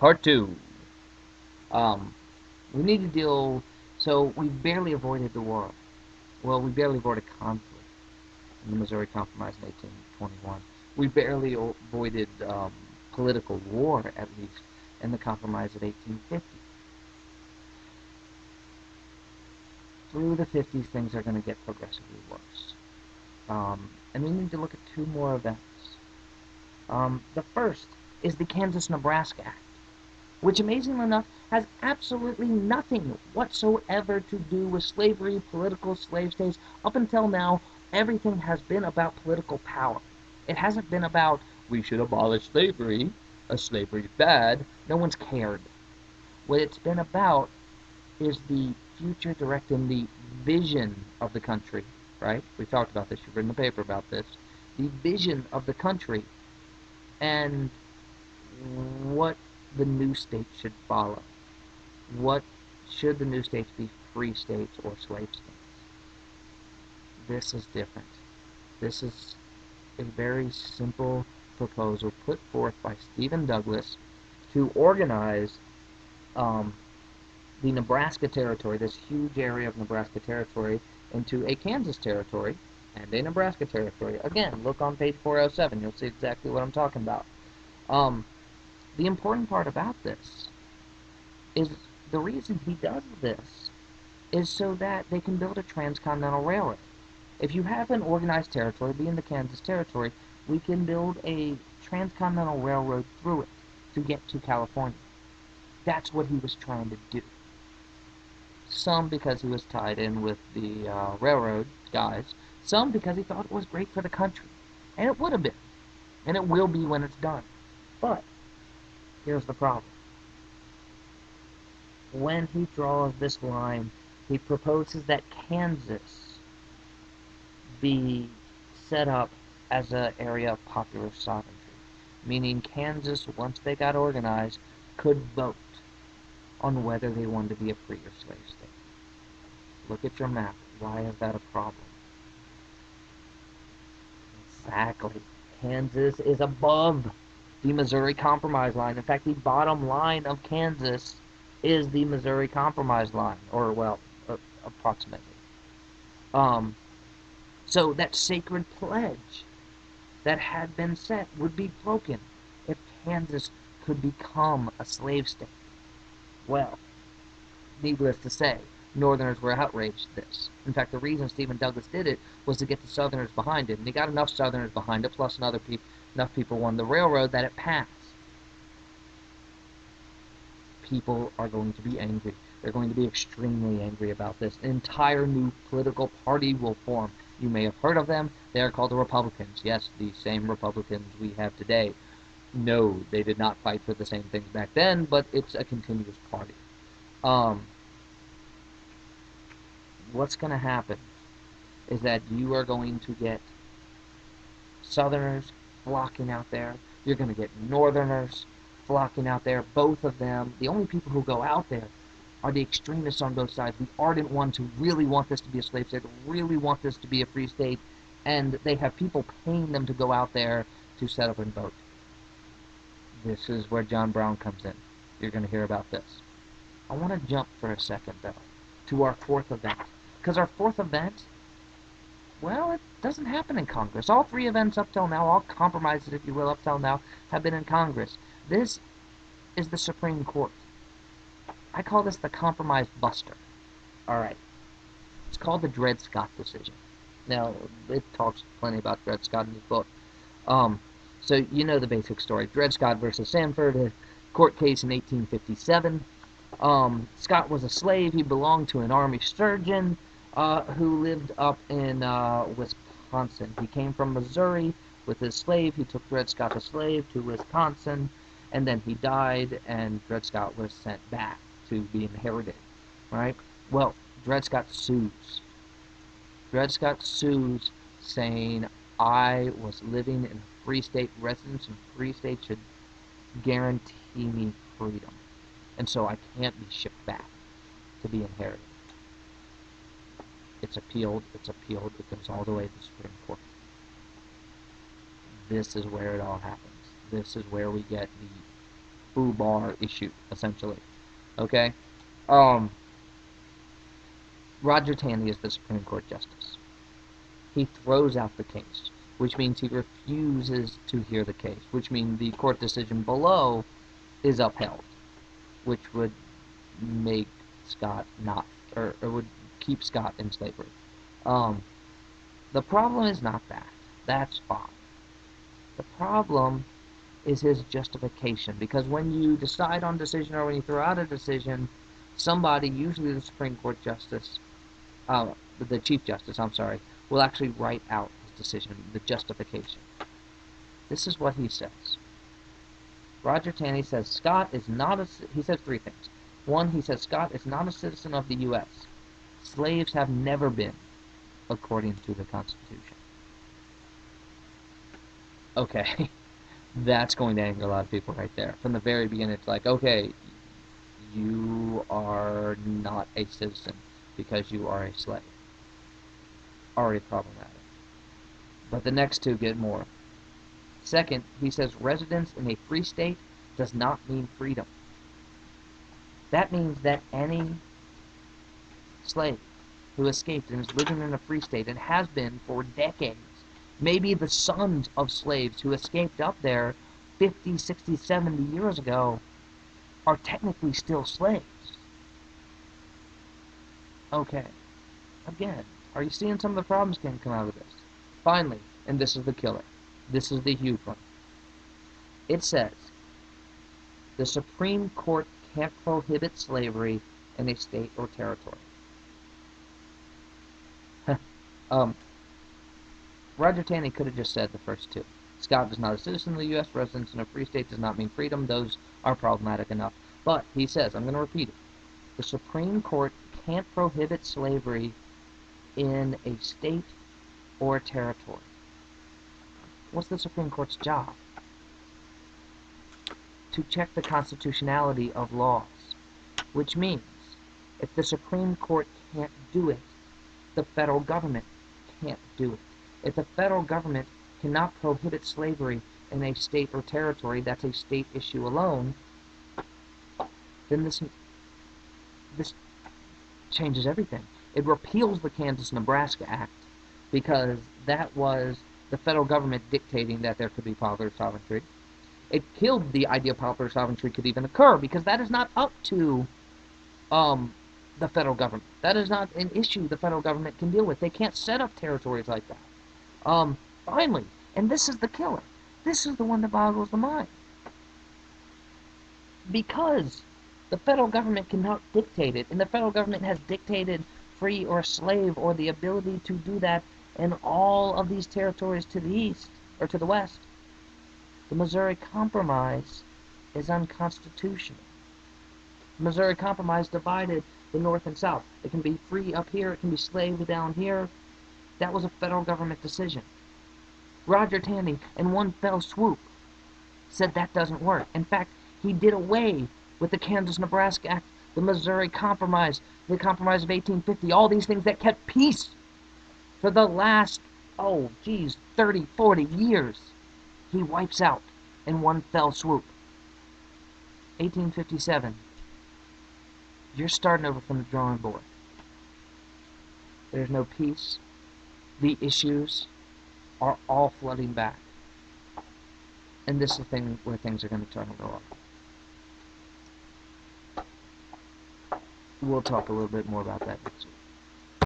Part 2. Um, we need to deal. So we barely avoided the war. Well, we barely avoided conflict in the Missouri Compromise in 1821. We barely avoided political war, at least, in the Compromise of 1850. Through the 50s, things are going to get progressively worse. And we need to look at two more events. The first is the Kansas-Nebraska Act, which, amazingly enough, has absolutely nothing whatsoever to do with slavery, political slave states. Up until now, everything has been about political power. It hasn't been about, we should abolish slavery, slavery is bad. No one's cared. What it's been about is the future directing the vision of the country, right? We talked about this. You've written a paper about this. The vision of the country and what the new states should follow. What should the new states be, free states or slave states? This is different. This is a very simple proposal put forth by Stephen Douglas to organize the Nebraska Territory, this huge area of Nebraska Territory, into a Kansas Territory and a Nebraska Territory. Again, look on page 407. You'll see exactly what I'm talking about. The important part about this is the reason he does this is so that they can build a transcontinental railroad. If you have an organized territory, being the Kansas Territory, we can build a transcontinental railroad through it to get to California. That's what he was trying to do. Some because he was tied in with the railroad guys, some because he thought it was great for the country. And it would have been. And it will be when it's done. But here's the problem. When he draws this line, he proposes that Kansas be set up as an area of popular sovereignty, meaning Kansas, once they got organized, could vote on whether they wanted to be a free or slave state. Look at your map. Why is that a problem? Exactly. Kansas is above the Missouri Compromise line. In fact, the bottom line of Kansas is the Missouri Compromise line, or, well, approximately. So that sacred pledge that had been set would be broken if Kansas could become a slave state. Well, needless to say, Northerners were outraged at this. In fact, the reason Stephen Douglas did it was to get the Southerners behind it, and he got enough Southerners behind it, plus enough people wanted the railroad, that it passed. People are going to be angry. They're going to be extremely angry about this. An entire new political party will form. You may have heard of them. They are called the Republicans. Yes, the same Republicans we have today. No, they did not fight for the same things back then, but it's a continuous party. What's going to happen is that you are going to get Southerners flocking out there. You're going to get Northerners flocking out there. Both of them. The only people who go out there are the extremists on both sides, the ardent ones who really want this to be a slave state, really want this to be a free state, and they have people paying them to go out there to set up and vote. This is where John Brown comes in. You're going to hear about this. I want to jump for a second, though, to our fourth event. Because our fourth event, well, it doesn't happen in Congress. All three events up till now, all compromises, if you will, up till now, have been in Congress. This is the Supreme Court. I call this the Compromise Buster. Alright. It's called the Dred Scott decision. Now, it talks plenty about Dred Scott in his book. So you know the basic story. Dred Scott versus Sanford, a court case in 1857. Scott was a slave. He belonged to an army surgeon who lived up in Wisconsin. He came from Missouri with his slave. He took Dred Scott, a slave, to Wisconsin, and then he died, and Dred Scott was sent back to be inherited, right? Well, Dred Scott sues. Dred Scott sues, saying, I was living in a free state, residents in free state should guarantee me freedom, and so I can't be shipped back to be inherited. It's appealed, it goes all the way to the Supreme Court. This is where it all happens. This is where we get the FUBAR issue, essentially. Okay? Um, Roger Taney is the Supreme Court Justice. He throws out the case, which means he refuses to hear the case, which means the court decision below is upheld, which would make Scott not, or would keep Scott in slavery. The problem is not that. That's fine. The problem is his justification, because when you decide on decision or when you throw out a decision, somebody, usually the Supreme Court Justice, the Chief Justice, I'm sorry, will actually write out his decision, the justification. This is what he says. Roger Taney says Scott is not a, he says three things. One, he says Scott is not a citizen of the U.S. Slaves have never been, according to the Constitution. Okay, that's going to anger a lot of people right there. From the very beginning, it's like, okay, you are not a citizen because you are a slave. Already problematic. But the next two get more. Second, he says residence in a free state does not mean freedom. That means that any slave who escaped and is living in a free state and has been for decades, maybe the sons of slaves who escaped up there 50, 60, 70 years ago, are technically still slaves. Okay. Again, are you seeing some of the problems can come out of this? Finally, and this is the killer. This is the huge one. It says, the Supreme Court can't prohibit slavery in a state or territory. Roger Taney could have just said the first two. Scott is not a citizen of the U.S. Residence in a free state does not mean freedom. Those are problematic enough. But he says, I'm going to repeat it. The Supreme Court can't prohibit slavery in a state or a territory. What's the Supreme Court's job? To check the constitutionality of laws. Which means, if the Supreme Court can't do it, the federal government can't do it. If the federal government cannot prohibit slavery in a state or territory, that's a state issue alone, then this changes everything. It repeals the Kansas-Nebraska Act, because that was the federal government dictating that there could be popular sovereignty. It killed the idea of popular sovereignty could even occur, because that is not up to the federal government. That is not an issue the federal government can deal with. They can't set up territories like that. Finally, and this is the killer. This is the one that boggles the mind. Because the federal government cannot dictate it, and the federal government has dictated free or slave or the ability to do that in all of these territories to the east, or to the west, the Missouri Compromise is unconstitutional. The Missouri Compromise divided the North and South. It can be free up here, it can be slave down here. That was a federal government decision. Roger Taney, in one fell swoop, said that doesn't work. In fact, he did away with the Kansas-Nebraska Act, the Missouri Compromise, the Compromise of 1850, all these things that kept peace for the last, 30, 40 years. He wipes out in one fell swoop. 1857. You're starting over from the drawing board. There's no peace. The issues are all flooding back. And this is the thing where things are going to turn a little off. We'll talk a little bit more about that next week.